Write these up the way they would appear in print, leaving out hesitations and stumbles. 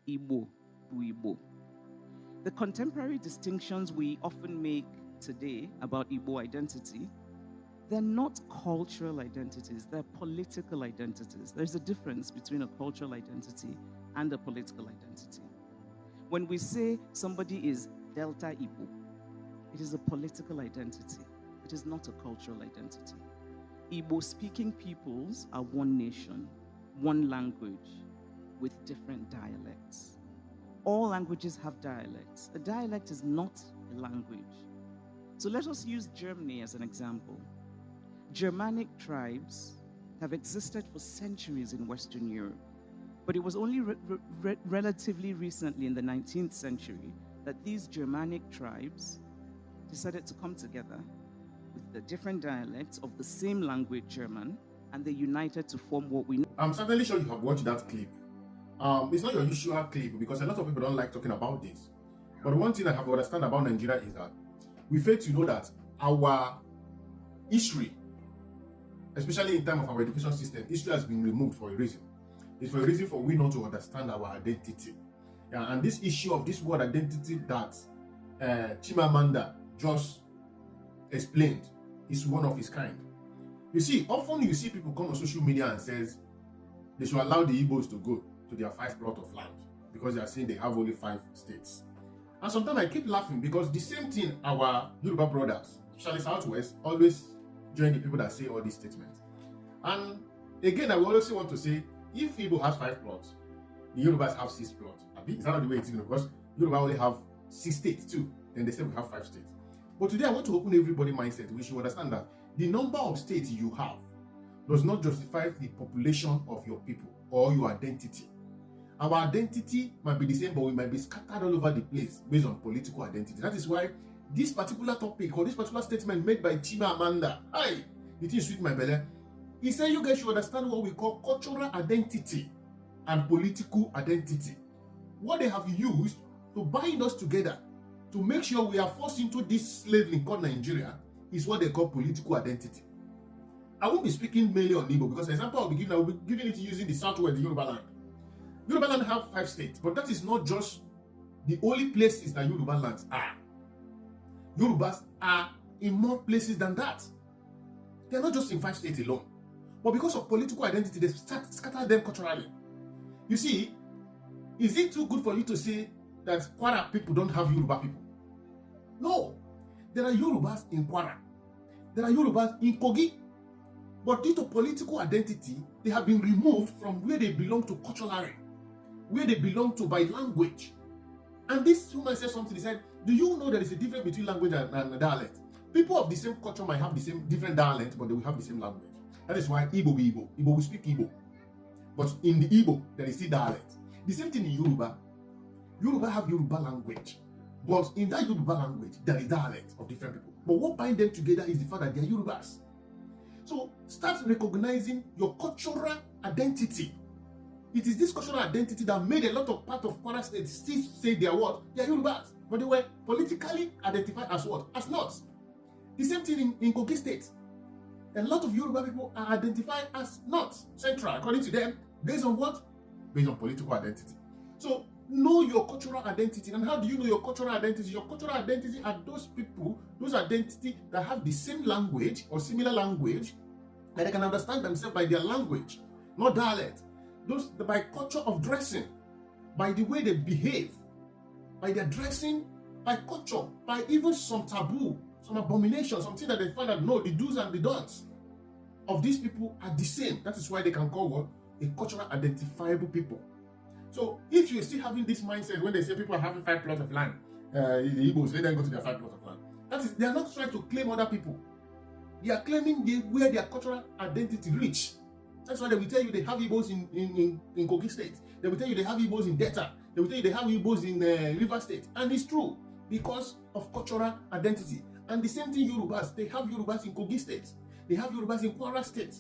Igbo bu Igbo. The contemporary distinctions we often make today about Igbo identity, they're not cultural identities, they're political identities. There's a difference between a cultural identity and a political identity. When we say somebody is Delta Igbo, it is a political identity. It is not a cultural identity. Igbo-speaking peoples are one nation, one language, with different dialects. All languages have dialects. A dialect is not a language. So let us use Germany as an example. Germanic tribes have existed for centuries in Western Europe, but it was only relatively recently in the 19th century that these Germanic tribes decided to come together with the different dialects of the same language, German, and they united to form what we know. I'm certainly sure you have watched that clip. It's not your usual clip because a lot of people don't like talking about this. But one thing I have to understand about Nigeria is that we fail to know that our history, especially in terms of our education system, history has been removed for a reason. It's for a reason for we not to understand our identity. Yeah, and this issue of this word identity that Chimamanda just explained is one of its kind. You see, often you see people come on social media and says they should allow the Igbos to go to their 5 plot of land because they are saying they have only 5 states. And sometimes I keep laughing because the same thing our Yoruba brothers, especially Southwest, always join the people that say all these statements. And again, I will always want to say, if Igbo has 5 plots, the Yorubas have 6 plots. Is that not the way it's going? Because Yoruba only have 6 states too. Then they say we have 5 states. But today I want to open everybody's mindset. We should understand that the number of states you have does not justify the population of your people or your identity. Our identity might be the same, but we might be scattered all over the place based on political identity. That is why this particular topic or this particular statement made by Chimamanda, it is sweet my belly. He said you guys should understand what we call cultural identity and political identity. What they have used to bind us together to make sure we are forced into this slavery called Nigeria is what they call political identity. I won't be speaking mainly on Igbo because the example I will be giving it using the Southwest, the Yoruba land. Yoruba land have 5 states, but that is not just the only places that Yoruba lands are. Yorubas are in more places than that. They are not just in 5 states alone. But because of political identity, they scatter them culturally. You see, is it too good for you to say that Kwara people don't have Yoruba people? No. There are Yorubas in Kwara. There are Yorubas in Kogi. But due to political identity, they have been removed from where they belong to culturally, where they belong to by language. And this woman said something, he said, do you know there is a difference between language and dialect? People of the same culture might have the same different dialect, but they will have the same language. That is why Igbo be Igbo. Igbo will speak Igbo. But in the Igbo, there is still dialect. The same thing in Yoruba. Yoruba have Yoruba language. But in that Yoruba language, there is dialect of different people. But what binds them together is the fact that they are Yorubas. So start recognizing your cultural identity. It is this cultural identity that made a lot of part of Kwara State still say they are what? They are Yorubas. But they were politically identified as what? As not. The same thing in Kogi State. A lot of Yoruba people are identified as not central, according to them, based on what? Based on political identity. So know your cultural identity. And how do you know your cultural identity? Your cultural identity are those people, those identity that have the same language or similar language, that they can understand themselves by their language, not dialect. Those by culture of dressing, by the way they behave, by their dressing, by culture, by even some taboo, some abomination, something that they find out, no, the do's and the don'ts of these people are the same. That is why they can call what? A cultural identifiable people. So if you're still having this mindset when they say people are having 5 plots of land, the Igbos, let them go to their 5 plots of land. That is, they are not trying to claim other people. They are claiming where their cultural identity reach. That's why they will tell you they have Igbos in Kogi State. They will tell you they have Igbos in Delta. They will tell you they have Igbos in River State. And it's true because of cultural identity. And the same thing Yorubas, they have Yorubas in Kogi State. They have Yorubas in Kwara State.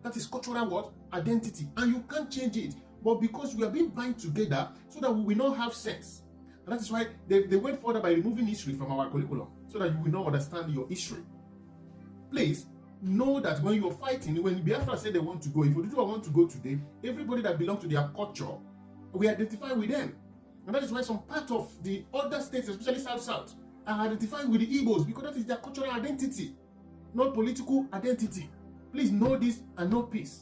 That is cultural what? Identity. And you can't change it. But because we are being bound together so that we will not have sense. And that is why they went further by removing history from our curriculum so that you will not understand your history. Please know that when you're fighting, when Biafra said they want to go, if Oduduwa want to go today, everybody that belongs to their culture we identify with them. And that is why some part of the other states, especially South, are identifying with the Igbos, because that is their cultural identity, not political identity. Please know this and know peace.